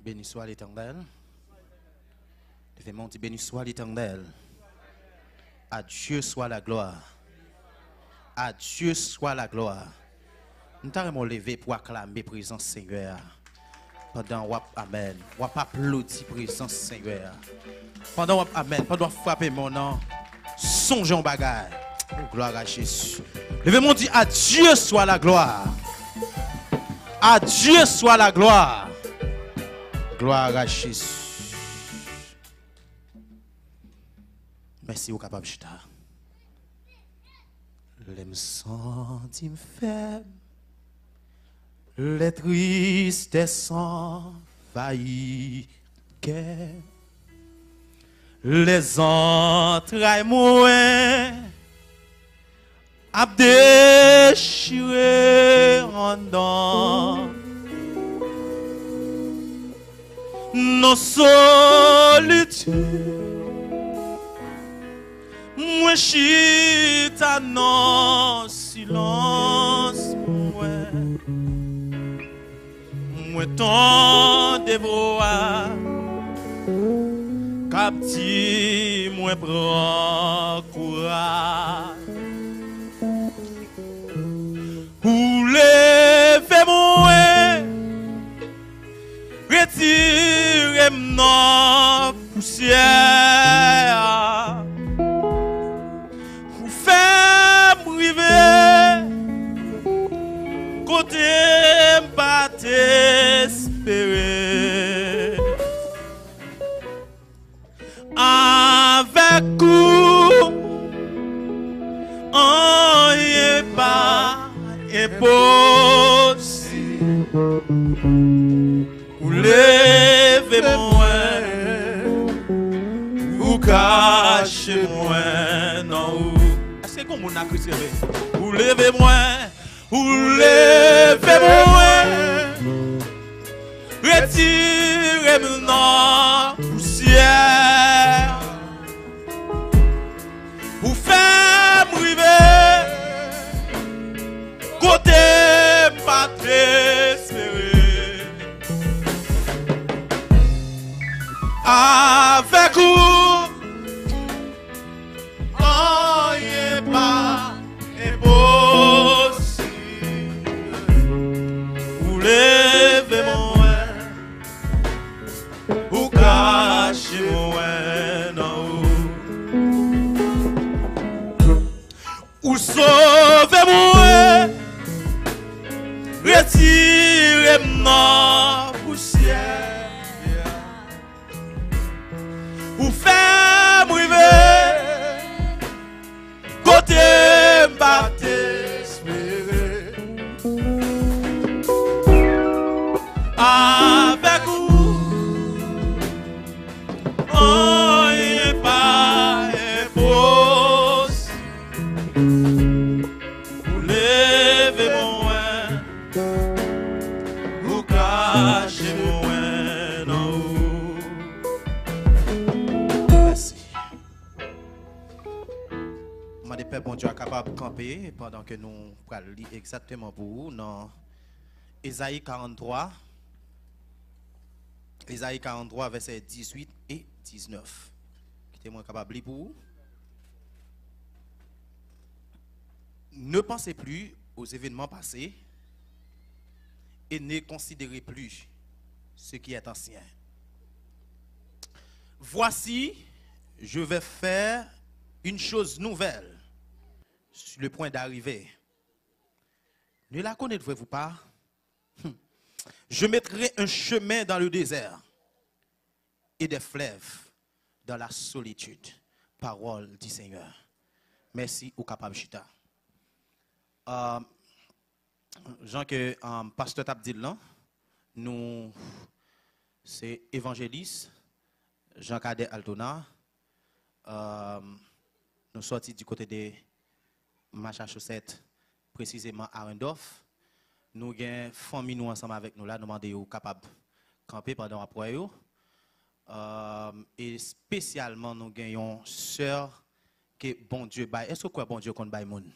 Béni soit l'Éternel. Mon dit béni soit l'Éternel. À Dieu soit la gloire. À Dieu soit la gloire. Nous t'avons levé pour acclamer présence Seigneur. Pendant wap amen. Wap applaudi présence Seigneur. Pendant wap amen. Pendant frapper mon nom. Songeons bagaille. Gloire à Jésus. Levez-moi dit à Dieu soit la gloire. À Dieu soit la gloire. Gloire à Jésus. Merci au capable chita. Les me sentis faibles. Les tristesses envahissent. Les entrailles moins à déchirer en dedans. Nos solitudes, moi chita non silence, moi tant de voix, capti moi prends courage, ou levez-moi. Retirez-moi poussière. Vous faites briver. Côté pas t'espérer. Avec vous, on n'est pas impossible. Levez-moi, vous cachez-moi, non. Est-ce que comme on a cru vous levez-moi, vous levez-moi, retirez-moi poussière, vous faites briver, côté pas espérer. Avec vous, on n'est pas impossible. Vous levez-moi, vous cachez-moi, non. Ou sauvez-moi, retirez-moi poussière. Ou fait briver, côté pas t'espérer. Avec vous, on n'est pas impossible. Vous levez-moi, vous cachez-moi, non. Père bon Dieu est capable de camper pendant que nous lire exactement pour vous dans Ésaïe 43. Ésaïe 43, versets 18 et 19. Qui est moins capable de lire pour vous. Ne pensez plus aux événements passés et ne considérez plus ce qui est ancien. Voici, je vais faire une chose nouvelle sur le point d'arriver. Ne la connaîtrez-vous pas? Je mettrai un chemin dans le désert et des fleuves dans la solitude. Parole du Seigneur. Merci au capable chita. Jean que pasteur Tabdil là, nous c'est évangéliste Jean Cadet Altona. Nous sortis du côté de Massachusetts, précisément à Randolph. Nous avons famille nous ensemble avec nous là, nous demandons capable de camper pendant après. Et spécialement nous avons une sœur que bon Dieu baille. Est-ce que quoi bon Dieu qu'on baille moun?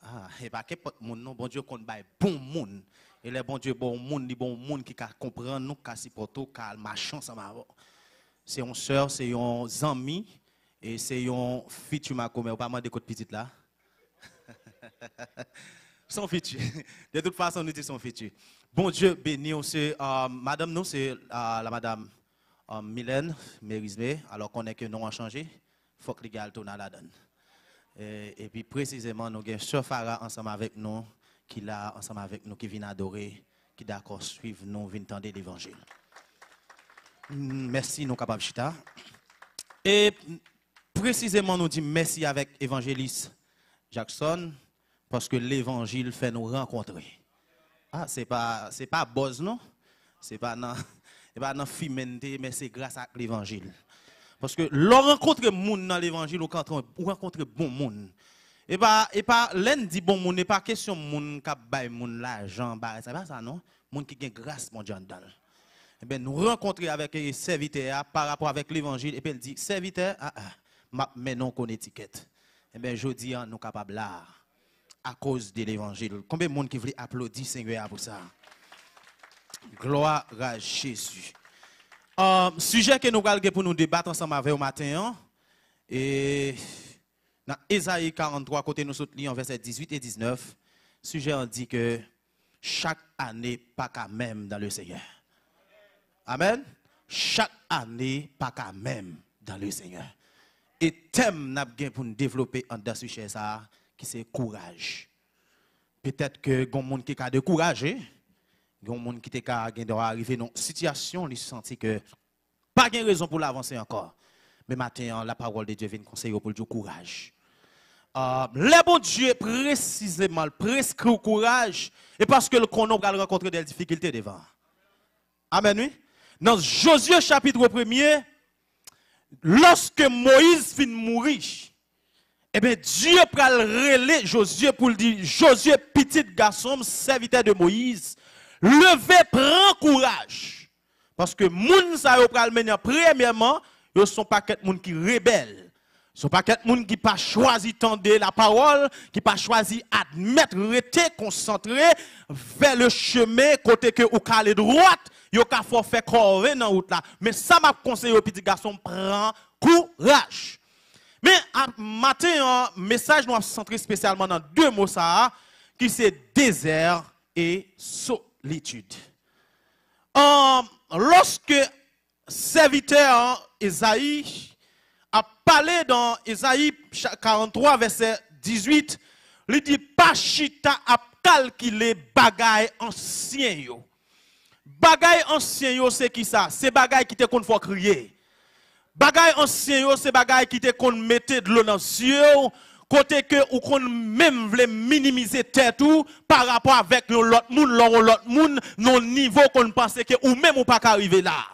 Ah, et pas que monde non bon Dieu qu'on baille bon monde Et les bon Dieu, bon monde qui comprend nous, qui supporte, qui marche ensemble. C'est une soeur, c'est un ami, et c'est un futur Marco, mais on pas demander de petite là. Son futur. De toute façon, nous disons son futur. Bon Dieu béni, c'est madame, nous, c'est la madame Mylène Mérismé, alors qu'on est que nous avons changé, il faut que les gars tournent à la donne. Et puis précisément, nous avons Sœur Farah ensemble avec nous, qui là ensemble avec nous, qui vient adorer, qui d'accord suivre nous, vient entendre l'évangile. Merci, nous capables chita. Et précisément, nous disons merci avec évangéliste Jackson, parce que l'évangile fait nous rencontrer. Ah, c'est pas buzz, non? C'est pas dans fimenté, mais c'est grâce à l'évangile. Parce que l'on rencontre monde dans l'évangile, ou rencontre bon monde. Et pas l'un dit bon monde, n'est pas question monde qui bail monde l'argent, c'est pas ça non? Monde qui gagne grâce mon Dieu dans. Et bien nous rencontrer avec un serviteur par rapport avec l'évangile et puis il dit serviteur mais non qu'on étiquette. Et bien je dis nous capables là à cause de l'évangile. Combien de monde qui veut applaudir Seigneur pour ça? Gloire à Jésus. Sujet que nous allons pour nous débattre ensemble avec au matin et dans Ésaïe 43 côté nous soutenons verset 18 et 19, sujet on dit que chaque année pas qu'à même dans le Seigneur. Amen. Chaque année pas qu'à même dans le Seigneur. Et thème n'a bien pour nous développer en dans sujet ça qui c'est courage. Peut-être que gon monde qui a de courage, gon monde qui te doit arriver dans situation, il senti que pas de raison pour l'avancer encore. Mais maintenant la parole de Dieu vient conseiller pour du courage. Le bon Dieu précisément prescrit au courage et parce que le qu'on va rencontrer des difficultés devant. Amen oui. Dans Josué chapitre 1er, lorsque Moïse finit de mourir, eh bien Dieu pral relé Josué pour le dire Josué petit garçon serviteur de Moïse, levez prends courage parce que moun sa yo pral mener premièrement, yo sont pas quelques moun qui rebelles. Ce ne sont pas quelqu'un qui n'a pas choisi tendre la parole, qui n'a pas choisi admettre, rester concentré vers le chemin, côté que ou calé droite, il faut faire corver dans la route là. Mais ça m'a conseillé au petit garçon, prends courage. Mais matin, un message nous a centré spécialement dans deux mots ça, qui c'est désert et solitude. Lorsque serviteur Ésaïe a parlé dans Ésaïe 43, verset 18, il dit pas chita a calculer bagay ancien yo. Bagay ancien yo c'est qui ça? C'est bagay qui te kon faut crier. Bagay ancien yo c'est bagay qui te kon mette de l'eau dans yeux, côté que ou kon même vle minimiser tête ou par rapport avec l'autre monde, non niveau qu'on pensait que ou même ou pas arriver là.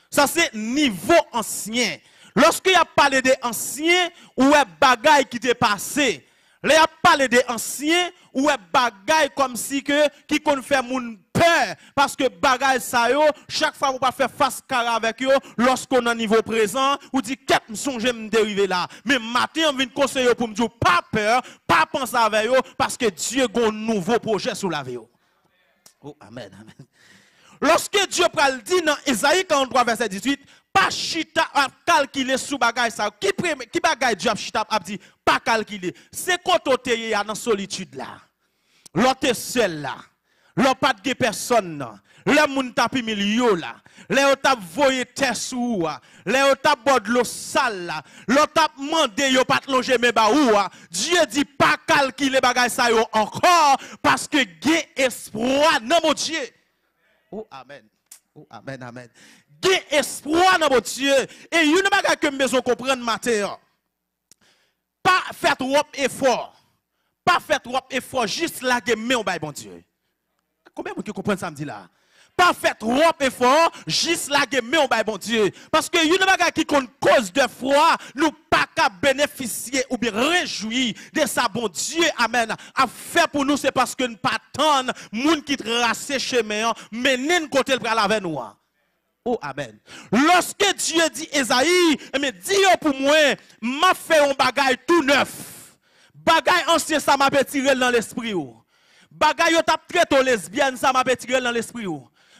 Ça c'est niveau ancien. Lorsqu'il a parlé des anciens, ou est bagaille qui t'est passé. Là, il a parlé des anciens, ou est bagaille comme si que, qui qu'on fait moun peur. Parce que bagaille ça yo, chaque fois vous pas faire face carré avec yo, lorsqu'on a niveau présent, ou dit, qu'est-ce que songe me dériver là. Mais matin, on vient conseiller pour me dire, pas peur, pas penser avec yo, parce que Dieu a un nouveau projet sous la vie. Oh, amen, amen. Lorsque Dieu pral dit dans Ésaïe 43, verset 18, pas chita à calculer sous bagay ça. Qui bagay Dieu a chita a dit pas calculer. C'est quand on est dans solitude là. L'autre seul là. L'autre pas de personne là. Les moun tapi milieu là. Les on t'a voyé terre sous les on t'a bord de l'eau sale là. L'autre t'a mandé yo pas longer mais ba ou. Dieu dit pas calculer bagay ça yo encore parce que gain espoir dans mon Dieu. Oh amen. Oh amen amen. Gain espoir dans votre Dieu. Et il y a une chose que nous devons comprendre matin. Pas faire trop effort. Pas faire trop effort. Juste là que nous avons bon Dieu. Combien de gens comprennent ça me dit là? Pas faire trop effort. Juste là que nous avons bon Dieu. Parce que il y a une chose qui cause de foi. Nous pas qu'à bénéficier ou bien réjouir de ça bon Dieu. Amen. À faire pour nous c'est parce que nous pas attendre moun qui trace chemin mais nous côté pour avec nous. Oh, amen. Lorsque Dieu dit Esaïe, mais dis pour moi, m'a fait un bagage tout neuf. Bagage ancien, ça m'a tiré dans l'esprit. Bagay yo tap traité lesbienne, ça m'a tiré dans l'esprit.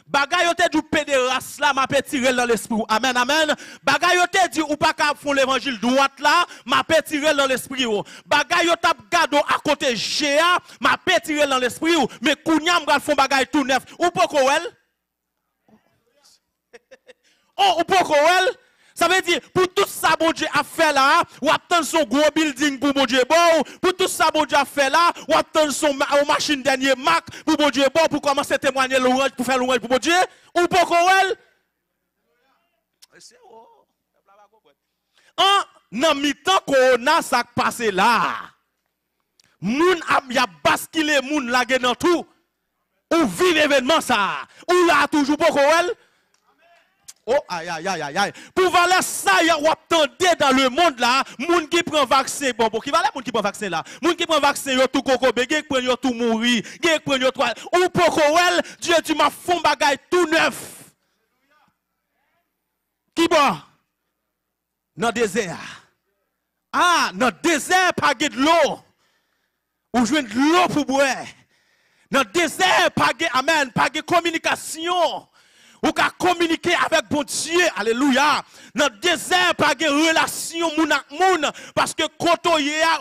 Bagay yo te dit pédéraste là, m'a tiré dans l'esprit. Amen, amen. Bagay yo te dit ou pas qu'à font l'évangile droite là, m'a tiré dans l'esprit. Bagay yo tap gado à côté GA, m'a tiré dans l'esprit. Mais kounya m'gal font bagay tout neuf. Ou pas koel? Oh, ou pas koel? Ça veut dire, pour tout ça, bon Dieu a fait là, ou attend son gros building pour bon Dieu bon, pour tout ça, bon Dieu a fait là, ou attend son machine dernier Mac pour bon Dieu bon, pour commencer à témoigner l'orange, pour faire l'orange pour bon Dieu, ou pas qu'on en mi-temps qu'on a ça passé là, moun y a basculé moun la dans tout, ou vivre événement ça, ou là toujours pas qu'on oh, aïe, aïe, aïe, aïe, aïe. Pour valer ça, y a attendez dans le monde là, moun qui prend vaccin, bon, qui valait moun qui prend vaccin là, moun qui prend vaccin, yo tout coco bégué, qui prend yo tout mourir, qui prend yo tout, ou pokowel, Dieu tu m'as fond bagay tout neuf. Qui bon? Dans le désert. Ah, dans le désert, pas de l'eau. Ou jouer de l'eau pour boire. Dans le désert, pas de, amen, pas de communication. Ou qu'à communiquer avec bon Dieu, alléluia. Dans le désert, pas de relation moun ak moun, parce que quand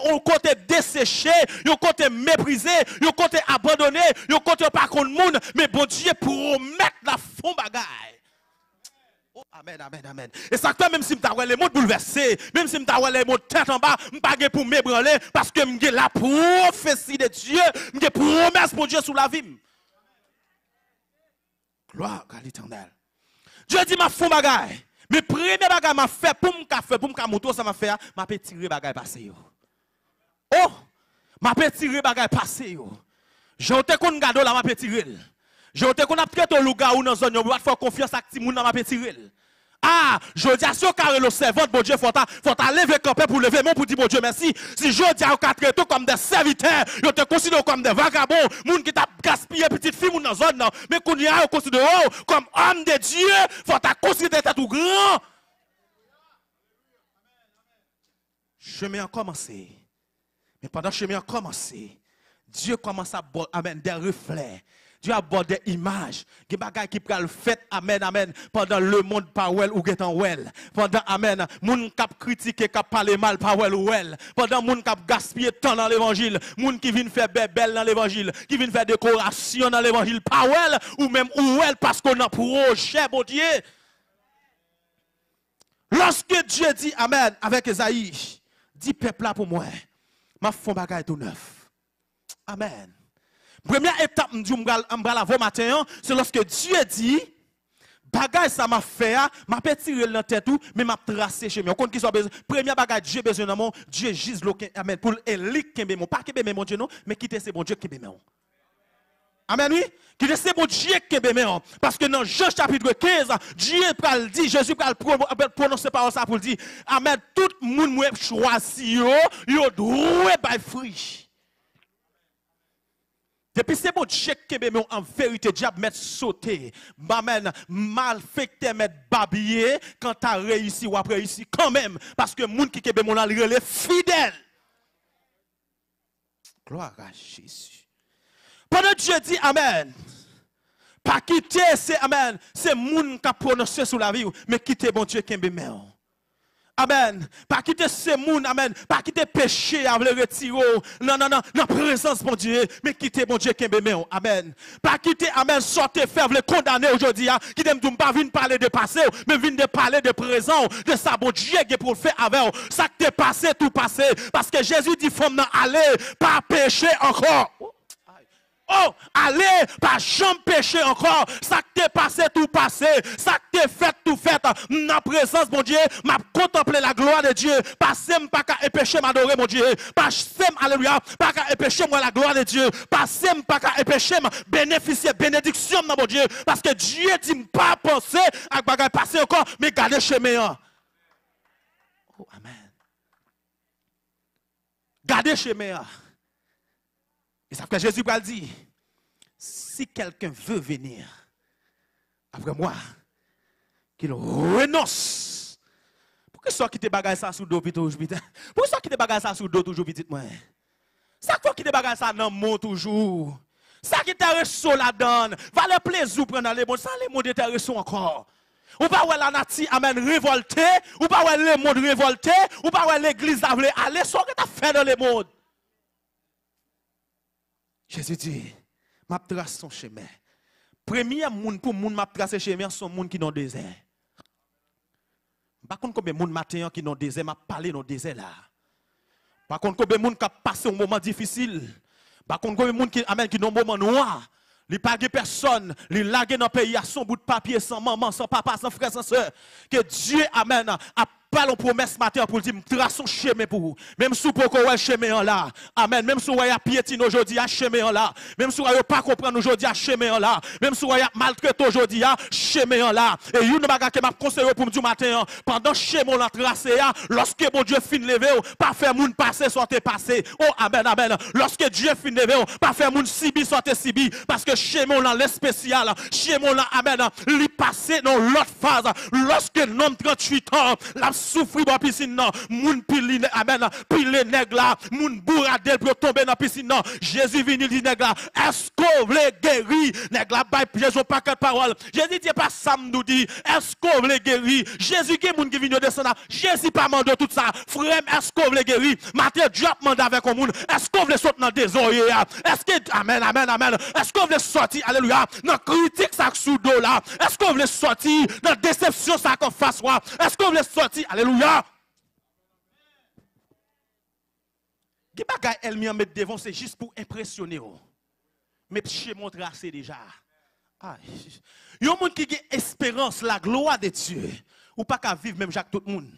on côté desséché, on côté méprisé, on côté abandonné, on côté pas contre moun, mais bon Dieu promet la fond bagaille. Oh, amen, amen, amen. Et ça fait même si m'ta les mots bouleversés, même si m'ta les mots tête en bas, m'pa pour m'ébranler, parce que m'gè la prophétie de Dieu, m'gè promesse pour Dieu sous la vie. Gloire à l'Éternel. Dieu dit m'a fond bagaille. Mais premier bagaille m'a fait pour m'ka moto ça m'a fait, m'a fait tirer bagaille passer yo. Oh, m'a fait tirer bagaille passer yo. J'ai te kon gado la m'a fait tirer. J'ai te kon a traité louga ou dans zone yo, va faire confiance à ti moun m'a fait tirer. Ah, je dis à ce carré le servant, bon Dieu, faut ta lever camper pour lever mon pour dire bon Dieu merci. Si je dis à traité comme des serviteurs, je te considère comme des vagabonds, moun qui t'a gaspillé petite fille moun dans zone non, mais qu'on y a considéré comme homme de Dieu, faut ta considérer tout grand. Chemin a commencé. Mais pendant que chemin a commencé, Dieu commence à amener des reflets. Dieu aborde des images, des bagages qui pral fait, amen, amen, pendant le monde par well ou getan well. Pendant, amen, moun kap critiquer, kap parler mal par well ou well. Pendant moun kap gaspiller temps dans l'évangile, moun qui vient faire belle dans l'évangile, qui vient faire décoration dans l'évangile par well, ou même ou well parce qu'on a projet, bon Dieu. Lorsque Dieu dit, amen, avec Esaïe, dit peuple là pour moi, m'a font bagage tout neuf. Amen. Première étape, m'bral matin, c'est lorsque Dieu dit, bagage ça m'a fait, m'a tiré dans tête tout, mais m'a tracé chez moi. On compte qui soit besoin. Première bagage Dieu besoin de moi, Dieu gise le amen pour élique kembe mon, pas kembe mon Dieu non, mais quitter c'est bon Dieu kembe mon. Amen oui, quitter c'est bon Dieu kembe mon, parce que dans Jean chapitre 15, Dieu pral dit, Jésus pral prononcer parole ça pour dire, amen, tout monde m'a choisi yo droit by free. Depuis c'est bon Dieu qui mais en vérité diable mettre sauter, amen, malfecté mettre babiller quand tu as réussi ou après réussi quand même parce que moun qui kebe mon est fidèle. Gloire à Jésus. Pendant Dieu dit amen. Pas quitter c'est amen, c'est moun qui a prononcé sur la vie mais quitter bon Dieu qui mais amen. Pas quitter ce monde, amen. Pas quitter péché avec le retirer. Non, non, non. Dans présence, mon Dieu. Mais quitter, mon Dieu, qui m'aime. Amen. Pas quitter, amen. Sortez, faire le condamner aujourd'hui. Qui n'aime pas venir parler de passé, mais venir parler de présent. De ça, bon Dieu, qui pour le faire avec. Ça qui est passé, tout passé. Parce que Jésus dit, faut aller, pas pécher encore. Oh, allez, pas jamais pécher encore. Ça qui t'est passé, tout passé. Ça qui t'est fait, tout fait. Dans présence, mon Dieu, m'a contemplé la gloire de Dieu. Passez pas qu'à pécher, m'adorer, mon Dieu. Passez, alléluia, pas qu'à pécher, moi, la gloire de Dieu. Passez pas qu'à pécher, bénéficier, bénédiction, mon Dieu. Parce que Dieu dit pas penser à bagay passer encore, mais garder chemin. Oh, amen. Gardez chemin. Et ça fait que Jésus va dire, si quelqu'un veut venir après moi, qu'il renonce. Pourquoi ça qui te bagaille ça sous dos toujours vite? Pourquoi ça qui te bagaille ça sous dos toujours vite moi? Ça quoi qui te bagaille ça dans mon toujours? Ça qui t'intéresse là-dedans, va le plaisir prendre les mondes, ça les mondes t'intéressent encore. Ou pas ouais la nati amen révolté, ou pas ouais les mondes révolté, ou pas ouais l'église a voulu aller, ce que t'as fait dans les mondes. Jésus dit, m'a trace son chemin. Premier monde pour monde m'a tracé chemin son monde qui dans le désert. Par contre combien monde matin qui dans le désert m'a parlé dans le désert là. Par contre combien monde qui a passé un moment difficile. Par contre combien monde qui amen qui dans un moment noir. Il pas de personne, il lague dans le pays à son bout de papier, sans maman, sans papa, sans frère, sans soeur. Que Dieu amène à pas une promesse matin pour dire, trace son chemin pour vous. Même si vous ne pouvez pas chemin là. Amen. Même si vous avez piétine aujourd'hui, à chemin là. Même si vous n'avez pas comprendre aujourd'hui, à chemin là. Même si vous avez maltraité aujourd'hui, à chemin là. Et une bagarre que m'a conseillé pour me dire matin, pendant chemin là tracé, lorsque mon Dieu fin levé, pas faire moun passer, sortir passer. Oh, amen, amen. Lorsque Dieu fin levé, pas faire moun sibi, sortir sibi. Parce que chemin là, les spécial, chemin là, amen, li passer dans l'autre phase. Lorsque l'homme 38 ans, la souffrir dans la piscine, non. Moun pile, amen, pile nègre là, moun bourradel pour tomber dans la piscine, non. Jésus vient dit nègre là, est-ce qu'on veut guérir? Nègre là, Jésus pas de parole. Jésus dit pas ça nous dit, est-ce qu'on veut guérir? Jésus qui est moun qui vient descendre, Jésus pas mandé tout ça. Frère, est-ce qu'on veut guérir? Matin, Dieu a demandé avec un monde, est-ce qu'on veut sortir dans des désordre? Est-ce que, amen, amen, amen, est-ce qu'on veut sortir, alléluia, dans critique ça sous dos là? Est-ce qu'on veut sortir dans déception ça qu'on fasse? Est-ce qu'on veut sortir, alléluia? Qui bagay elle m'y mettre devant c'est juste pour impressionner. Mais chez mon tracé déjà. Il y a un monde qui a espérance, la gloire de Dieu. Ou pas qu'à vivre même Jacques tout le monde.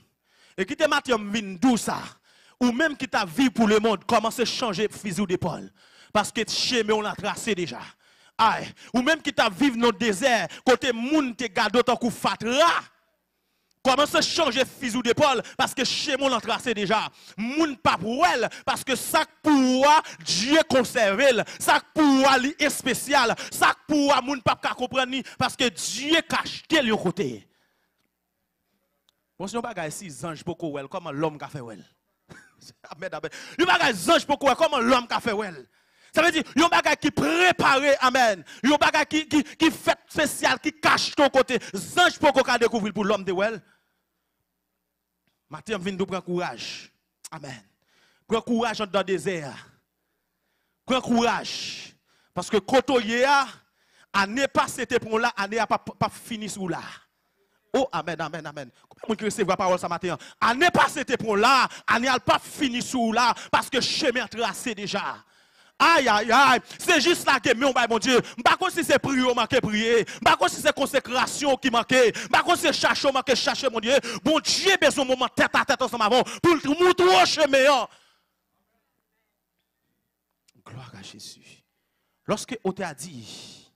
Et qui te matin vinn d'où ça? Ou même qui t'a vivre pour le monde, commence à changer fusil d'épaule. Parce que chez moi on l'a tracé déjà. Aïe. Ou même qui t'a vivre dans le désert, côté moun te garde tant coup fatra. Commence à changer fusil d'épaule parce que chez moi on l'a tracé déjà. Moun pas pour elle parce que ça pour Dieu conserve, ça pour lui est spécial, ça pour moun pas comprendre parce que Dieu cache tel côté. Bon, si on bagaille si ange beaucoup well, comment l'homme a fait well? Amen, amen. Il bagaille ange beaucoup well, comment l'homme a fait well? Ça veut dire, il y a un bagaille qui préparé, amen. Il y a un bagaille qui fait spécial, qui cache ton côté. Ange beaucoup qu'à découvrir pour l'homme de well. Matin, vient de prendre courage. Amen. Prends courage dans le désert. Prends courage. Parce que quand on y a, année passée, pour là, année n'a pas fini sous là. Oh, amen, amen, amen. Comment on recevra la parole ce matin? Année passée, pour là, année n'a pas fini sous là, parce que chemin tracé déjà. Aïe, aïe, aïe. C'est juste là que mon mon Dieu. Par contre, si c'est prière, manqué prier. Par contre, si c'est consécration qui manquait. Par contre, si c'est chercher, manqué chercher, mon Dieu. Bon Dieu, besoin de moment tête à tête ensemble avant. Pour le montrer au chemin. Gloire à Jésus. Lorsque on t'a dit,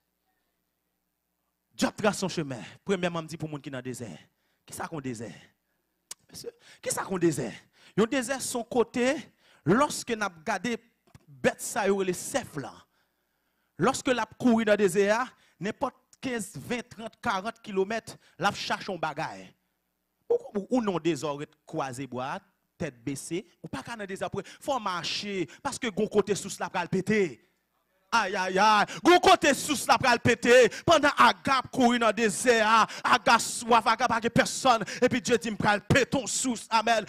Dieu trace son chemin. Premièrement, me dit pour les gens qui sont dans le désert. Qui ça qu'on désert? Qui ça qu'on désert? Le désert, son côté, lorsque nous avons regardé bête ça yo les chefs là. Lorsque la courir dans le désert, n'importe 15, 20, 30, 40 km, la cherche un bagaille. Ou non désordre croisé bois, tête baissée, ou pas dans le désert après, faut marcher parce que gon côté sous la pral péter. Aïe, aïe, aïe. Gon côté sous la pral péter. Pendant Agap courir dans le désert, Agap soif, Agap pas personne. Et puis Dieu dit, m'pral péton sous. Amen.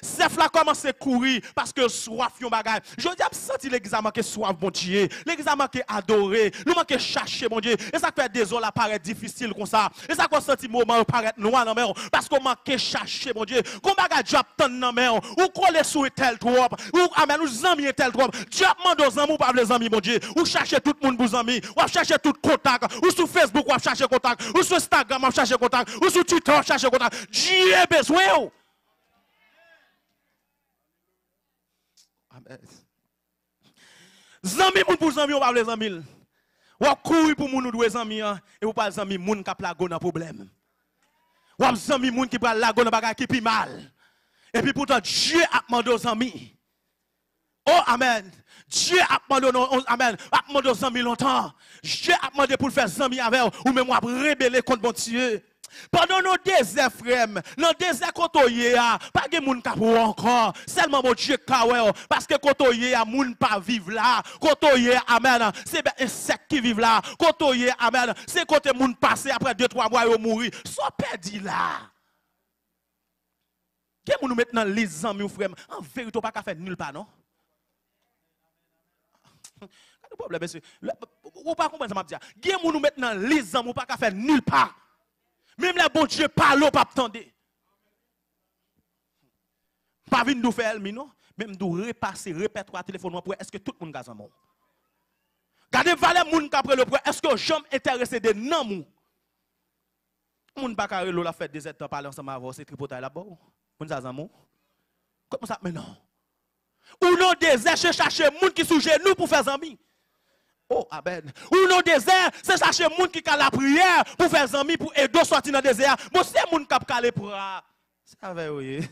Chef là commence à courir parce que soif yon bagay. Je dis, senti l'examen que soif, mon Dieu. L'examen que adoré. Nous manque chercher, mon Dieu. Et ça fait des heures paraît difficile comme ça. Et ça qu'on senti moment paraît noir dans mer. Parce qu'on manque chercher, mon Dieu. Qu'on bagay Dieu tant dans mer. Ou coller sous tel trop. Ou amen, nous amis tel trop. Dieu demande aux amis, pas les amis, mon Dieu. Ou chercher tout le monde pour amis, ou chercher tout contact, ou sur Facebook ou chercher contact, ou sur Instagram ou chercher contact, ou sur Twitter ou chercher contact. Dieu a besoin. Amen. Zami moun pour zami ou pas les amis. Ou courir pour moun ou deux amis et ou pas les amis moun qui a dans problème. Ou zami moun qui prend la dans bagay qui pi mal. Et puis pourtant Dieu a demandé aux amis. Oh amen. Dieu a demandé aux amis longtemps. Dieu a demandé pour faire amis avec ou même rebeller contre mon Dieu. Pendant nos déserts, frère, dans désert quand on y a, pas de monde qui encore, seulement mon Dieu parce que quand on y a, monde pas vivre là. Quand on y a, amen, c'est des insectes qui vivent là. Quand on y a, amen, c'est quand on monde passé après 2-3 mois ils mourir. Soit perdu là. Qui nous mettre dans les amis, frère, en vérité pas qu'à faire nulle part non. Le problème monsieur, ou pas comprendre ça m'a dit. Qui nous mettre dans les amis, pas qu'à faire nulle part. Même les bon Dieu parle, pas attendre. Pas venir nous faire non, même nous repasser répertoire téléphone pour est-ce que tout le monde a un mot. Gardez valeur moun qu'après le est-ce que j'aime intéressé de non mou. Moun pas carré la fête des états parler ensemble avant c'est tripotaille là-bas. Moun ça un mot. Comment ça mais non. Ou non désert chercher moun qui sous genou pour faire amis. Oh, amen. Ou non désert, c'est chercher moun qui a la prière pour faire amis, pour aider sortir dans le désert. Moi, c'est moun qui a calé pour. Ça va, oui.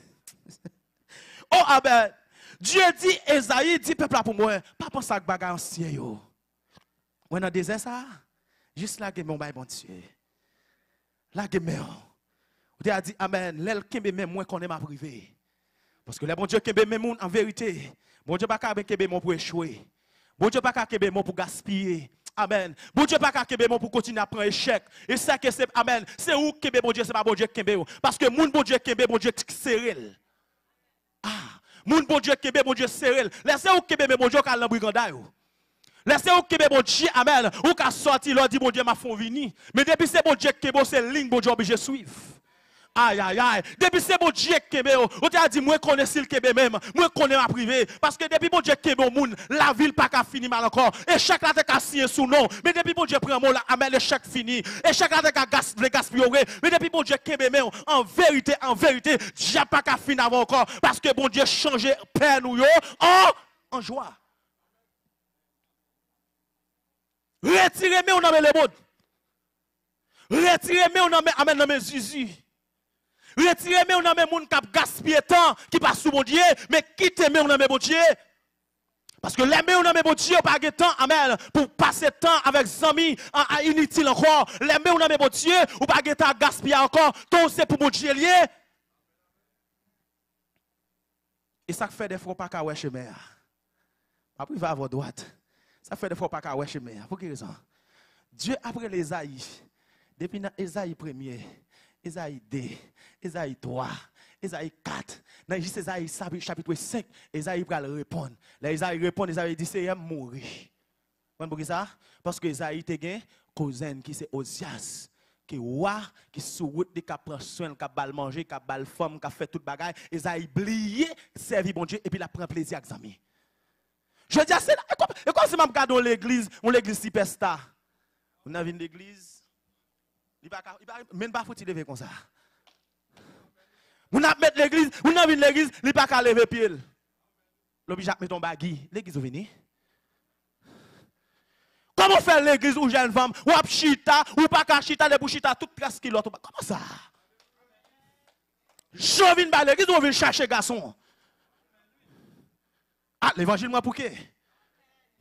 Oh, amen. Dieu dit, Esaïe dit, peuple là pour moi, pas penser à bagarre ancien, yo. Ou dans le désert, ça, juste là, que mon bail, bon Dieu. Là, que mon. Dieu a dit, amen. L'el kembe même moi qu'on est ma privée. Parce que le bon Dieu kembe même en vérité. Bon Dieu pas kembe mon pour échouer. Bon Dieu pas kembe mon pour gaspiller. Amen. Bon Dieu pas kembe mon pour continuer à prendre échec. Et ça que c'est amen. C'est où kembe bon Dieu, c'est pas bon Dieu kembe. Parce que moun bon Dieu kembe bon Dieu serré. Ah, moun bon Dieu kembe bon Dieu serré. Laissez où kembe bon Dieu kal dans brigandage. Laissez où kembe bon Dieu amen. Ou ka sorti leur dit bon Dieu m'a font venir. Mais depuis c'est bon Dieu kembe c'est ligne bon Dieu obligé suivre. Aïe, aïe, aïe. Depuis c'est bon Dieu qui est, on t'a dit, moi, connais le Québec même, moi, connais ma privée. Parce que depuis bon Dieu qui est, moun, la ville pas qu'à finir mal encore. Et chaque là, t'es signé sous nom. Mais depuis bon Dieu prend mon là, amen, le chèque fini. Et chaque là, t'es gaspillé. Mais depuis bon Dieu qui est, même, en vérité, Dieu pas qu'à finir avant encore. Parce que bon Dieu change peine ou yo, en joie. Retirez-moi, on a les modes. Retirez-moi, on a amen, mes zizi. Retirez-moi, on a mes moun qui gaspillé temps, qui passe sous mon Dieu, mais quittez-moi, on a mes bon Dieu. Parce que les on a mes bon Dieu, pas de temps, amen, pour passer temps avec des amis, inutile encore. Les on a mes bon Dieu, ou pas de temps gaspiller encore, tout c'est pour mon Dieu lié. Et ça fait des fois pas qu'à ouais chemin. Après, il va avoir droite. Ça fait des fois pas qu'à ouais chemin. Pour quelle raison? Dieu, après les Esaïe, depuis Esaïe 1er, Esaïe 2, Esaïe 3, Esaïe 4, dans Esaïe chapitre 5, Esaïe va répondre. Là, Esaïe répond, Esaïe dit c'est mourir. Pourquoi ça? Parce que Esaïe te gen cousin qui c'est Osias, qui roi, qui sous route qui prend soin, qui bal manger, qui bal femme, qui fait toute bagaille. Esaïe oublié servir bon Dieu et puis il prend plaisir avec amis. Je dis c'est et quand c'est même regarde l'église, on l'église superstar. On a vu l'église il va même pas faut te lever comme ça. On a mettre l'église, on a vu l'église, il pas qu'à lever pied. L'obligé mettre ton bagui, l'église est venue. Comment faire l'église ou jeune femme, ou ap chita, ou pas qu'à chita, les chita tout presque l'autre. Comment ça? Je viens par l'église ou on vient chercher garçon. Ah, l'évangile moi pour qui?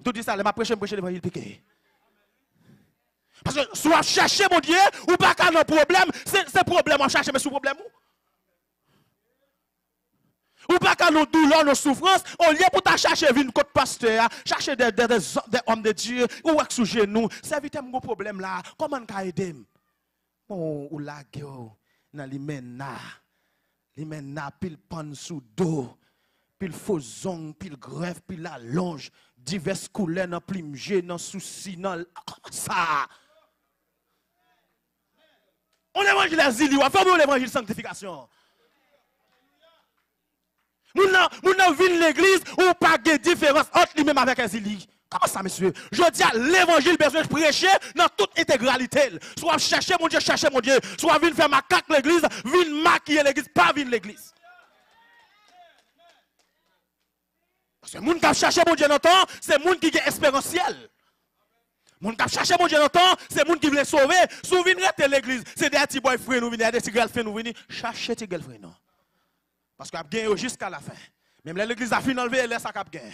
Tout dit ça, je prêcher l'évangile pour qui? Parce que soit chercher mon Dieu, ou pas qu'à un problème, c'est problème à chercher, mais sous problème ou pas qu'à nos douleurs, nos souffrances, au lieu pour ta chercher une côte pasteur, chercher des hommes de Dieu, ou sous genou, c'est vite mon problème là, comment on peut aider? Oh, ou la gueule, dans les mena, pile pan sous dos, pile faux ongles, pile greffe, pile allonge, diverses couleurs, dans plimgé, dans souci, dans comment ça? On évangile asile, on fait l'évangile sanctification. Moun nan vin l'église ou pas de différence entre lui-même avec asile. Comment ça, monsieur? Je dis à l'évangile besoin de prêcher dans toute intégralité. Soit chercher mon Dieu, soit venir faire macaque l'église, venir maquiller l'église, pas venir l'église. Parce que moun qui cherche mon Dieu dans le temps, c'est moun qui est expérientiel. Moun qui cherche mon Dieu dans le temps, c'est moun qui veut sauver. Si vous venez à l'église, c'est des petits boyfriends nous venir, des petits girlfriends nous venir, cherchez tes girlfriends non. Parce qu'on a gagné jusqu'à la fin. Même l'église a fini d'enlever, laisse ça cap gagner.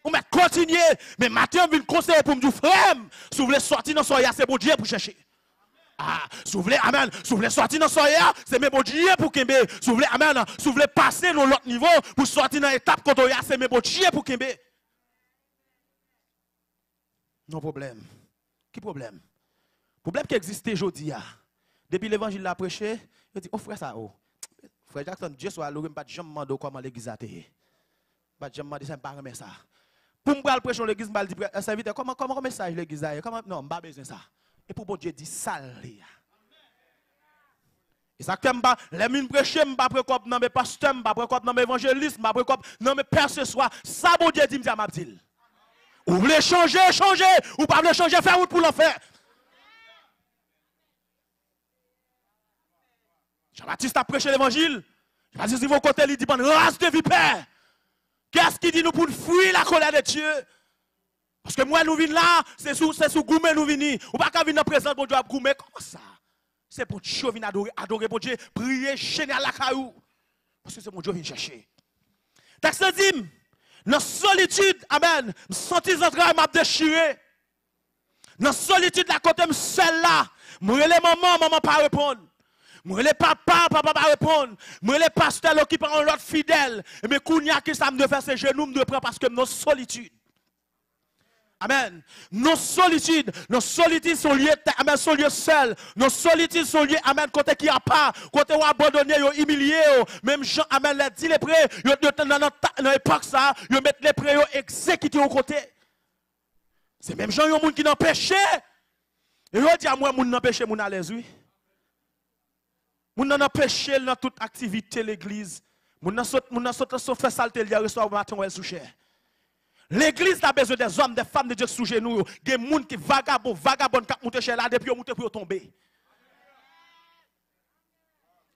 On va continuer, mais maintenant on vient conseiller pour me dire frère, si vous voulez sortir dans soya, c'est bon Dieu pour chercher. Ah, si vous voulez, amen, si vous voulez sortir dans soya, c'est mes bon Dieu pour Kembe. Si vous voulez, amen, si vous voulez passer dans l'autre niveau, pour sortir dans l'étape quand on y a, c'est mes bon Dieu pour Kembe. Non problème. Qui problème? Problème qui existe aujourd'hui. Depuis l'évangile l'a prêché, il dit, oh frère ça, oh. Frère Jackson, Dieu soit loué, pas de jamais demander comment l'église a été. Pas de jamais demander ça, pas remettre ça. Pour me prêcher l'église, je dis, serviteur, comment message l'église a? Non, je pas besoin de ça. Et pour bon Dieu dit ça. Et ça que les mines prêcher, je ne pas préoccuper dans mes pasteurs, je ne pas préoccuper dans mes évangélistes, je ne pas préoccuper dans mes pères ce soir. Ça bon Dieu dit, m'a dit. Ou voulez changer, changer. Ou pas voulez changer, faire route pour l'enfer. Jean-Baptiste a prêché l'évangile. Jean-Baptiste dit, vos côtés, il dit, bonne race de vipère. Qu'est-ce qu'il dit nous pour fuir la colère de Dieu? Parce que moi, nous venons là, c'est sous gourmet nous venons. Ou pas qu'à venir dans la présence de Dieu à gourmet. Comment ça? C'est pour Dieu venir adorer pour Dieu, prier, chaîner à la caillou. Parce que c'est mon Dieu qui vient chercher. Texte dit, dans solitude, amen, je sens les entrailles m'a déchiré. Dans solitude, la côté, je suis seul là. Je relève maman pas répondre. Je relève papa pas répondre. Je relève pasteur qui prend l'autre fidèle. Mais kounya qui ça me de faire ses genoux, me de prendre parce que dans solitude. Amen. Nos solitudes sont liées, amen, sont liées seules. Nos solitudes sont liées, amen, côté qui a pas, côté où abandonné, humilié, même Jean, amen, l'a dit les prêts, dans l'époque ça, ils mettent les prêts, exécutés au côté. C'est même gens, qui n'ont péché. Et ils disent à moi, moun n'ont péché, moun à l'aise, oui. Moun n'ont péché dans toute activité l'église. Moun n'ont fait saleté, il y a reçoit matin, elle souche. L'église a besoin des hommes, des femmes de Dieu sous genoux. Des gens qui vagabond, qui montent chez là, depuis monter pour tomber.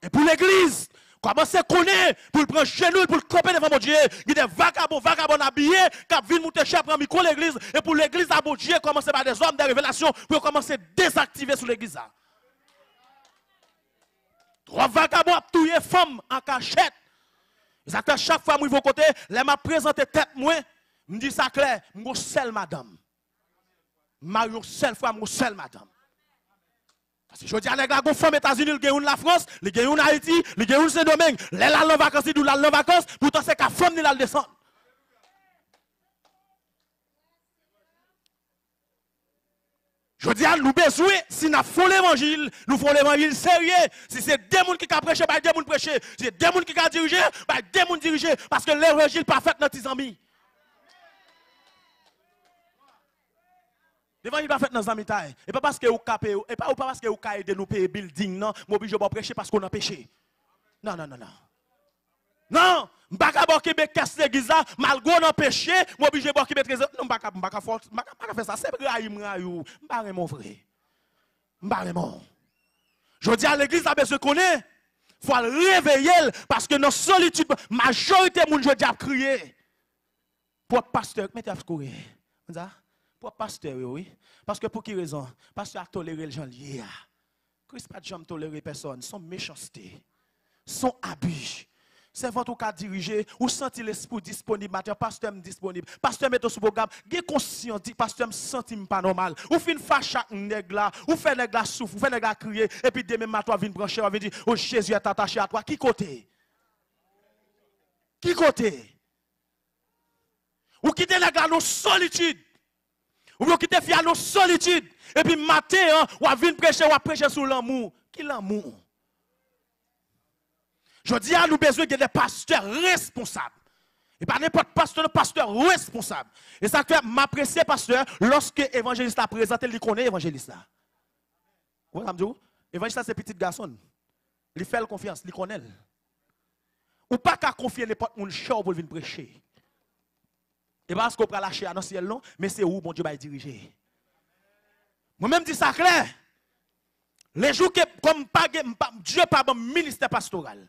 Et pour l'église, commencez à connaître, pour le prendre genou, pour le couper devant mon Dieu. Il y a des vagabonds habillés, qui viennent monter chez prendre micro l'église. Et pour l'église, à mon Dieu, commencer par des hommes, des révélations, pour commencer à désactiver sur l'église. Trois vagabonds à tuer femmes en cachette. Exactement, chaque fois que je vais côté, les m'a présenté tête moi. Je dis ça clair, je suis seule madame. Je suis seule femme, je suis seule madame. Parce que je dis à les femmes aux États-Unis, ils ont la France, ils ont Haïti, ils ont Saint-Domingue. Les là en vacances, ils ont en vacances, pourtant c'est qu'à femme, ils ont descendre. Je dis à nous besoin, si nous faisons l'évangile, nous faisons l'évangile sérieux. Si c'est des gens qui ont prêché, bah des gens prêcher. Si c'est des gens qui ont dirigé, bah des gens diriger. Parce que l'évangile pas fait dans tes amis. L'évangile pas fait dans les amis. Et pas parce que vous capez, et pas parce que vous avez aidé nous payer building, non, moi obligé de prêcher parce qu'on a péché. Non. Non, m'baka bokibe casse l'église, malgré on a péché, moi obligé de bokibe trésor. Non, m'baka faire ça, c'est raïou, m'bare mon frère. M'bare mon. Je dis à l'église a besoin de connaître. Faut le réveiller parce que dans solitude, majorité de gens je dis à crier. Pour pasteur, mettez à courir. Pour pasteur, oui. Parce que pour qui raison? Pasteur a toléré les gens liés. Christ pas de jamais toléré personne. Son méchanceté, son abus. C'est votre cas dirigé, ou senti l'esprit disponible, matin, pasteur disponible. Pasteur met au sous programme, gé conscient, dit pasteur me senti pas normal. Ou fin fâche chaque nègre là, ou fait nègre là souffre, ou fait nègre là crier, et puis demain matin, vient brancher, on vient dire, oh Jésus est attaché à toi. Qui côté? Qui côté? Ou quitter nègre là dans solitude. Ou bien quitter fille dans solitude. Et puis matin, ou vient prêcher, ou prêcher sur l'amour. Qui l'amour? Je dis à nous besoin de des pasteurs responsables. Et pas n'importe pasteur responsable. Et ça fait m'apprécier pasteur lorsque l'évangéliste a présenté, il connaît l'évangéliste là. Vous voyez, l'évangéliste c'est petit garçon. Il fait confiance, il connaît. Ou pas qu'à confier n'importe qui pour venir prêcher. Et parce qu'on peut lâcher à dans le ciel non, mais c'est où mon Dieu va diriger. Moi-même dis ça clair. Les jours que comme Dieu pas bon ministère pastoral.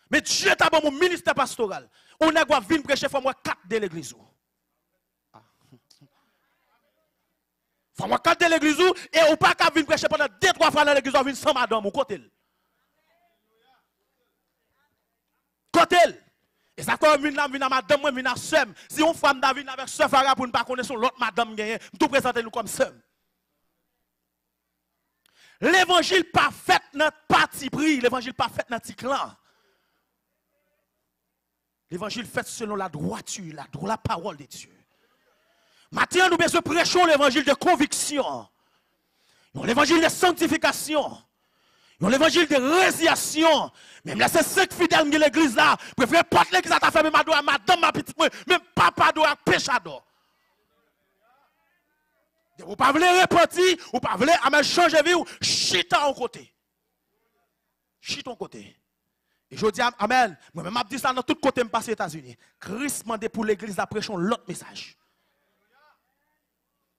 Mais Dieu t'a bon mon ministère pastoral. On a quoi venir prêcher faut moi 4 de l'église. Faut moi 4 de l'église et ou pas qu'à venir prêcher pendant 2-3 fois dans l'église on vient sans madame ou côté. Côté. Et ça quand vient madame moi vient sœur. Si on femme David avec sœur Farah pour ne pas connaître l'autre madame gagne, tout présenter nous comme sœur. l'évangile pas fait notre parti pris, l'évangile pas fait notre clan. L'évangile fait selon la droiture, la parole de Dieu. Maintenant, nous besoin prêchons l'évangile de conviction. L'évangile de sanctification. L'évangile de résiliation. Même là, c'est 5 fidèles de l'église là. Préfère porter l'église à ta femme, madame, ma petite, même papa doit péchador. Vous ne pouvez pas repentir, vous ne pouvez pas changer de vie, ou chita en côté. Chita en côté. Et je dis, amen, moi-même, je dis ça dans tout côté, je passe aux États-Unis. Christ m'a dit pour l'église à prêcher l'autre message.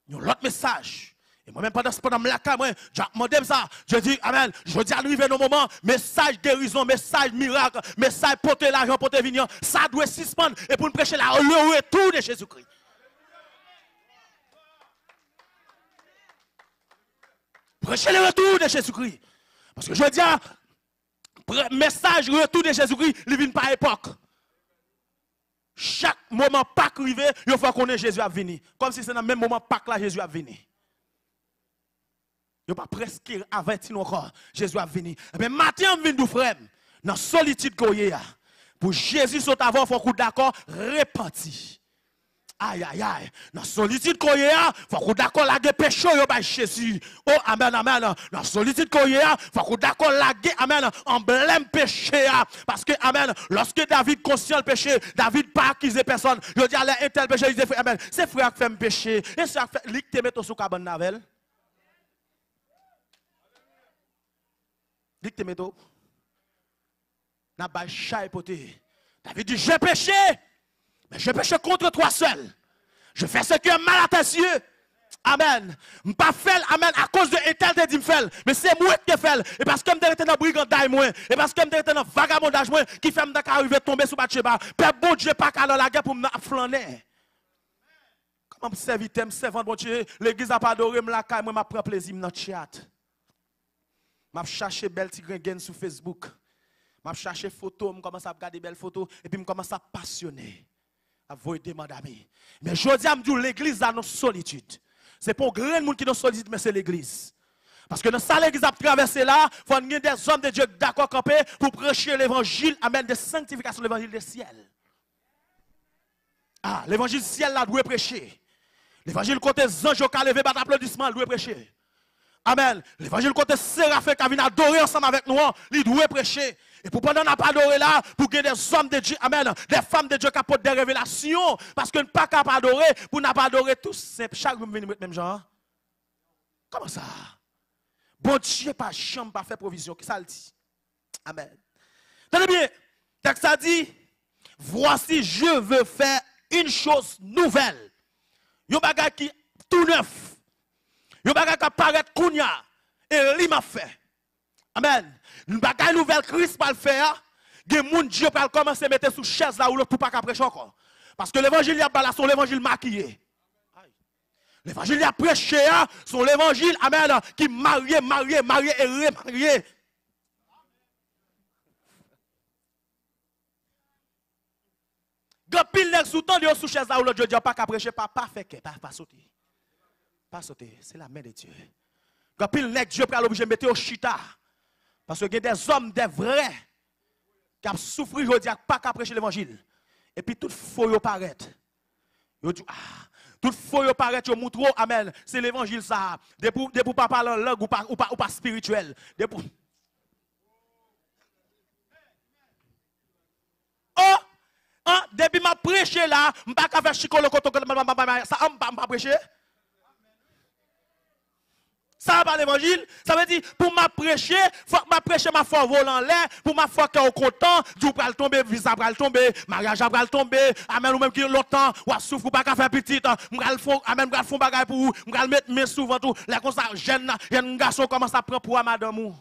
L'autre message. Et moi-même, pendant ce temps-là, moi, j'ai demandé ça. Je dis, amen, je dis, arriver dans le moment, message guérison, message miracle, message porter l'argent, porter vignon, ça doit suspendre et pour nous prêcher le retour de Jésus-Christ. Prêcher le retour de Jésus-Christ. Parce que je dis, message retour de Jésus-Christ, il ne vient pas à époque. Chaque moment Pâques arrivé, il faut qu'on ait Jésus à venir. Comme si c'est dans le même moment Pâques là, Jésus à venir. Il n'y a pas presque averti encore, Jésus a venir. Mais maintenant, on vient de frère, dans la solitude qu'on y a. Pour Jésus, soit avant, il faut qu'on d'accord, repenti. Aïe, aïe, aïe. Dans la solitude qu'on y a, il faut qu'on d'accord, la péché, il Jésus. Oh, amen, amen. Dans la solitude qu'on y a, il faut qu'on d'accord, la amen, emblème péché. Parce que, amen, lorsque David conscient le péché, David pas accusé personne. Il dit, allez, un tel péché, il dit, amen, c'est frère qui fait un péché. Et c'est frère qui te met sous cabane navel. Dit que tu métaux. N'a pas chat poté. David dit, j'ai péché. Mais j'ai péché contre toi seul. Je fais ce qui est mal à tes yeux. Amen. Je ne pas fait, amen, à cause de tel te dit me fait. Mais c'est moi qui fais. Et parce que je suis dans le brigandage, et parce que je suis dans le vagabondage, qui fait que arriver tomber sous Bathsheba. Père bon Dieu, pas qu'à la guerre pour me flâner. Comment me servir, me servir, bon Dieu. L'église n'a pas adoré, me la caille, moi, je prends plaisir dans le chat. Je cherche belle tigre sur Facebook. Je cherche photos, je commence à regarder belles photos et puis je commence à passionner. À vous aider, madame. Mais je dis à me l'église a nos solitude. C'est pas un grand monde qui est dans solitude, mais c'est l'église. Parce que dans ça, l'église a traversé là, il faut qu'il y ait des hommes de Dieu d'accord campés pour prêcher l'évangile, amène de sanctification, l'évangile du ciel. Ah, l'évangile du ciel là doit prêcher. L'évangile côté ange qui a levé par applaudissement, doit prêcher. Amen. L'évangile côté Séraphin qui vient adorer ensemble avec nous, il doit prêcher. Et pour pendant n'a pas adoré là, pour que des hommes de Dieu, amen, des femmes de Dieu qui apportent des révélations, parce que ne pas capable adorer, pour n'a pas adorer tous simple, chaque jour venir même genre. Comment ça? Bon Dieu pas chambre pas fait provision, qui ça le dit? Amen. Tenez bien, texte ça dit, voici je veux faire une chose nouvelle. Yon bagay qui tout neuf. Yon bagay qui apparaît kounya et li m'a fait. Amen. Une bagaille nouvelle Christ va le faire. Des gens Dieu va commencer à mettre sous chaise là où l'autre pour pas prêcher encore. Parce que l'évangile y a pas son l'évangile maquillé. L'évangile y a prêché son l'évangile amen qui marie et remarié. Quand pile nèg sous temps de sous chaise là où l'autre Dieu pas prêcher pas fait pas sauter. Pas sauter, c'est la main de Dieu. Quand pile nèg Dieu pas l'obligé mettre au chita. Parce que il y a des hommes, des vrais, qui ont souffert, je dis, pas qu'à prêcher l'évangile. Et puis tout faux paraît. Ils disent, tout faux paraît, ils montrent, amen, c'est l'évangile ça. Depuis pas parler en langue ou pas spirituel. Depuis ma prêcher là, je ne peux pas faire chicolo, ça, je ne peux pas prêcher. Ça va l'évangile, ça veut dire pour m'a prêcher, faut que m'a prêcher ma foi volant l'air, pour ma foi qui est content, Dieu va tomber, visa va tomber, mariage va tomber, amen ou même qui longtemps, ou souffre pas qu'à faire petit, m'gal font amen m'gal font bagaille pour m'gal mettre main souvent tout, là comme ça jeune garçon commence à prendre pour madame ou.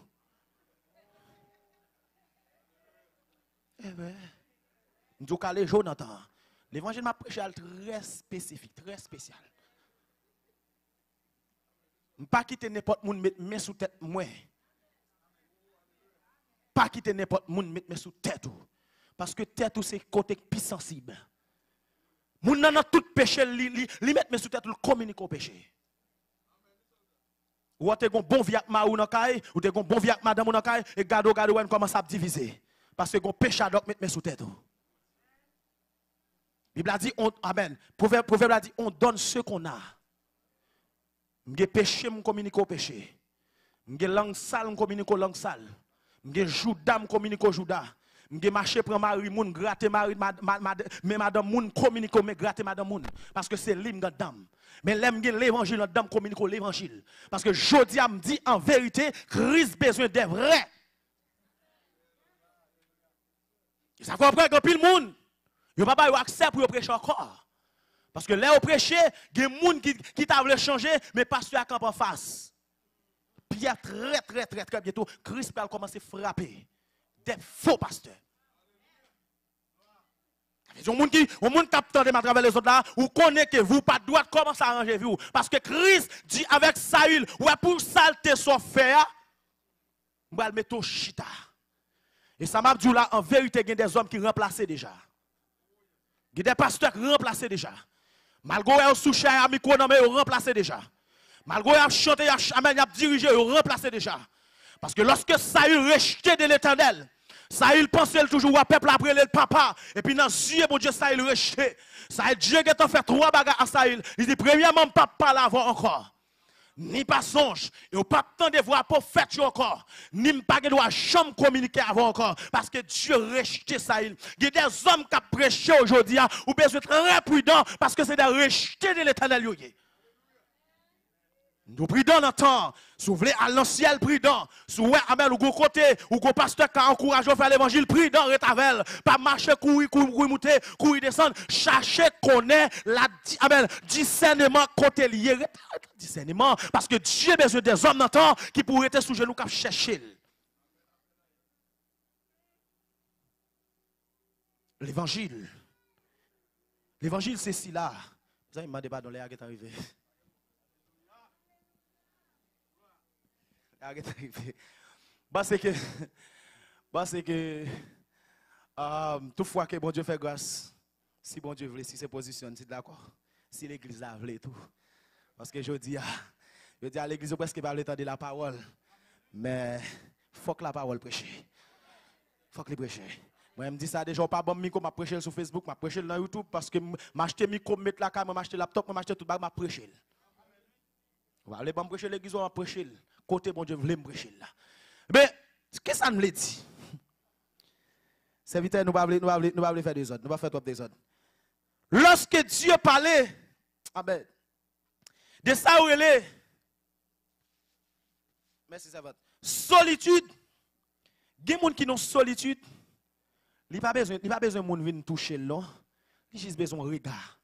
Eh ben, nous calé Jonathan. L'évangile m'a prêché très spécifique, très spécial. Pas quitter n'importe monde mettre main sous tête moi. Pas quitter n'importe monde mettre main sous tête ou. Parce que tête ou c'est côté plus sensible. Moun nan tout péché li mettre main sous tête ou communique au péché. Ou t'es un bon vie avec ma ou nan kay, ou t'es un bon vie avec madame ou nan kay, et gado on commence à diviser. Parce que gon péché à donc mettre sous tête. La Bible a dit, amen. Proverbe a dit, on donne ce qu'on a. M'ge péché, m'm communique au péché. M'ge langue sale, m'm communique au langue sale. M'ge jouda, m'm communique au jouda. M'ge marché prend mari moun, gratter mari, mais madame moun communique mais gratter madame moun. Parce que c'est l'hymne dame. Mais l'aime l'évangile dans dame communique l'évangile. Parce que jodi a me dit en vérité, Christ besoin des vrais. Ça comprend que pile monde, yo pas yo accepte pour prêcher encore. Parce que là au prêcher, il y a des gens qui t'a voulu changer mais pasteur a camp en face. Puis très bientôt, Christ va commencer à frapper des faux pasteurs. Il y a des gens qui captent à travers les autres là, ou connaissez que vous pas droit comment ça arranger vous. Parce que Christ dit avec Saül, ouais pour salter son fer, on va le mettre au chita. Et ça m'a dit là, en vérité, il y a des hommes qui remplacent déjà. Il y a des pasteurs qui remplacent déjà. Malgré qu'ils sont sous à micro, ils remplacent déjà. Malgré qu'ils chantent, ils dirigent, ils remplacent déjà. Parce que lorsque Saül rejetait de l'Éternel, Saül pensait toujours au peuple après le papa. Et puis dans les yeux, mon Dieu, Saül rejeté. Saül, Dieu qui a fait 3 bagages à Saül. Il dit, premièrement, papa l'avant encore. Ni pas songe, et pas tant de voir prophète encore, ni pas de doit jamais communiquer avant encore, parce que Dieu rejeté Saül. Il y a des hommes qui ont prêché aujourd'hui, ou besoin être très prudent, parce que c'est des rejetés de l'Éternel. Nous prudents dans le temps, si vous voulez à l'ancien prudent, si vous voulez amen ou côté, ou go pasteur qui encourage à faire l'évangile prudent, retavel, pas marcher, courir, monter, courir, descendre, chercher, connaître, la amen, discernement côté lié, discernement, parce que Dieu a besoin des hommes dans le temps qui pourraient être sous genoux, qui chercher. L'évangile, c'est si là. Vous avez demandé pas dans l'air qui est arrivé. Parce que toutefois que bon Dieu fait grâce, si bon Dieu veut, si c'est positionne, c'est d'accord. Si l'église a voulu tout. Parce que je dis à l'église presque pas le temps de la parole. Mais il faut que la parole prêche. Il faut que le prêche. Moi, je me dis ça déjà, pas bon micro, je prêche sur Facebook, je prêche sur YouTube parce que je acheté micro, mettre la caméra, je acheté laptop, je acheté tout le je prêche. Vous allez pas me prêcher l'église, on va prêcher. Côté bon Dieu, vous voulez me prêcher là. Mais, qu'est-ce que ça me dit? Serviteur, nous ne pouvons pas faire des autres. Nous ne pouvons pas faire trop des autres. Lorsque Dieu parlait, amen, de ça où il est, merci, ça va. Solitude, il y a des gens qui ont solitude, il n'y a pas besoin de monde venir toucher là. Il a juste besoin de regard.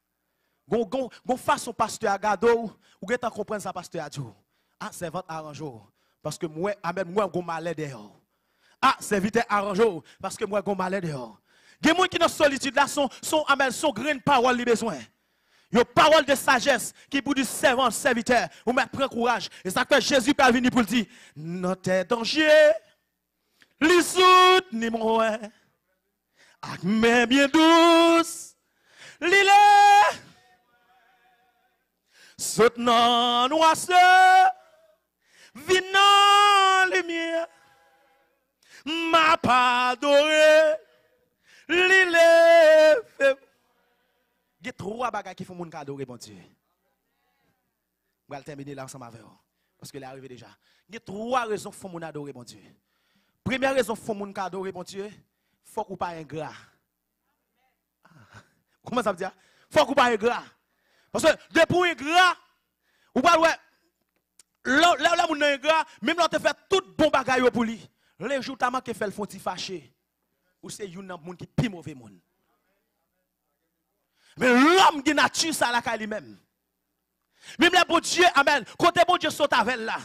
Gon façon pasteur à gado ou get en comprendre ça pasteur à Dieu. Ah c'est votre arrangeau parce que moi amen moi gon malade dehors. Ah serviteur arrangeau parce que moi gon malade dehors. Gen moun qui dans solitude là son amen son grain parole li besoin. Yo parole de sagesse qui pour du servant serviteur ou mettre prend courage et ça que Jésus pas venir pour le dire notre danger li sout ni moi ak mais bien douce l'île saute dans noirceur, vin dans lumière, m'a pas adoré, l'île fait. Il y a 3 bagages qui font mon adorer, bon Dieu. Je vais terminer là ensemble avec vous, parce que est arrivé déjà. Il y a 3 raisons qui font mon adorer, bon Dieu. Première raison qui font mon adorer, bon Dieu, il faut qu'on pas ingrat. Comment ça veut dire? Il faut qu'on pas ingrat. Parce que depuis un gras, ou pas ouais, là mon gras, même là te fait tout bon bagaille pour lui. Les jours tellement que fait le font fâché. Ou c'est une monde qui pi mauvais monde. Mais l'homme qui nature ça la lui-même. Même le bon Dieu, amen. Côté bon Dieu saute avec là.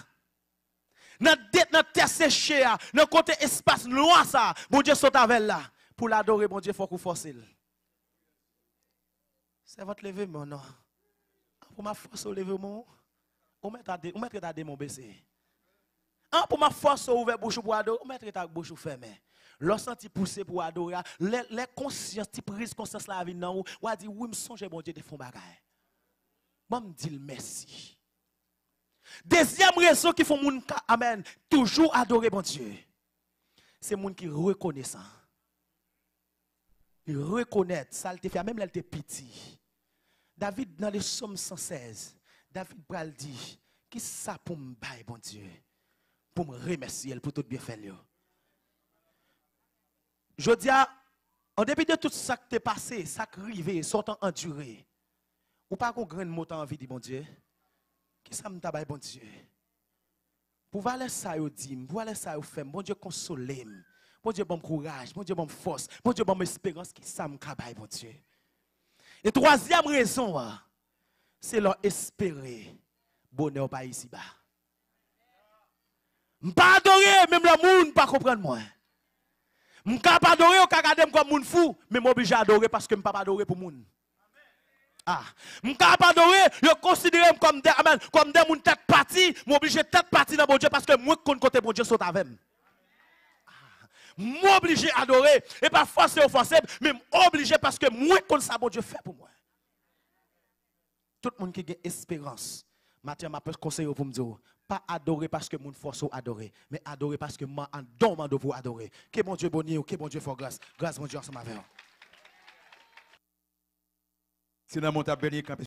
Dans terre séchée, dans côté espace noir ça, bon Dieu saute avec là. Pour l'adorer, bon Dieu, faut qu'on force. C'est votre lever mon non. Pour ma force au lèvement, on mettre ta démon baissé. Pour ma force au ouvert bouche pour adorer, on mettre ta bouche fermée. Lorsque tu pousses pour adorer, les consciences, tu prises conscience la vie non, ou a dit oui, me songe bon Dieu de fond bagaille. Moi me dis merci. Deuxième raison qui font moun amen, toujours adorer bon Dieu. C'est moun qui reconnaissant. Il reconnaît ça le fait même là il était petit. David dans le psaume 116, David pral dit qui ça pour me bailler bon Dieu pour me remercier pour tout bien fait là. Je dis en dépit de tout ça qui t'est passé, ça qui arrivé, sortant enduré. Ou pas qu'on grand mot envie de bon Dieu. Qui ça me tabaye bon Dieu? Pour valer ça yo dit, pour valer ça yo fait, bon Dieu consoler. Bon Dieu bon courage, bon Dieu bon force, bon Dieu bon espérance qui ça me tabaye bon Dieu. Et troisième raison, c'est leur espérer bonheur pas ici bas. M'pas adorer même le monde pas comprendre moi. M'pas pas adorer ou ka regarder comme moun fou, mais m'obligé à adorer parce que m'pas pas adorer pour moun. Ah, m'pas pas adorer, je considère comme des amen, comme des moun tête parti, m'obligé tête parti dans bon Dieu parce que moi connais côté bon Dieu saute avec. M'obligé à adorer et pas forcer ou forcer, mais m'obligé parce que moi connais ça bon Dieu fait pour moi. Tout le monde qui a espérance, Mathieu m'a conseillé pour me dire, pas adorer parce que mon force ou adorer, mais adorer parce que moi en dormant de vous adorer. Que bon Dieu bénisse, que bon Dieu fasse grâce. Grâce mon Dieu ensemble avec vous. Sinon, mon t'a béni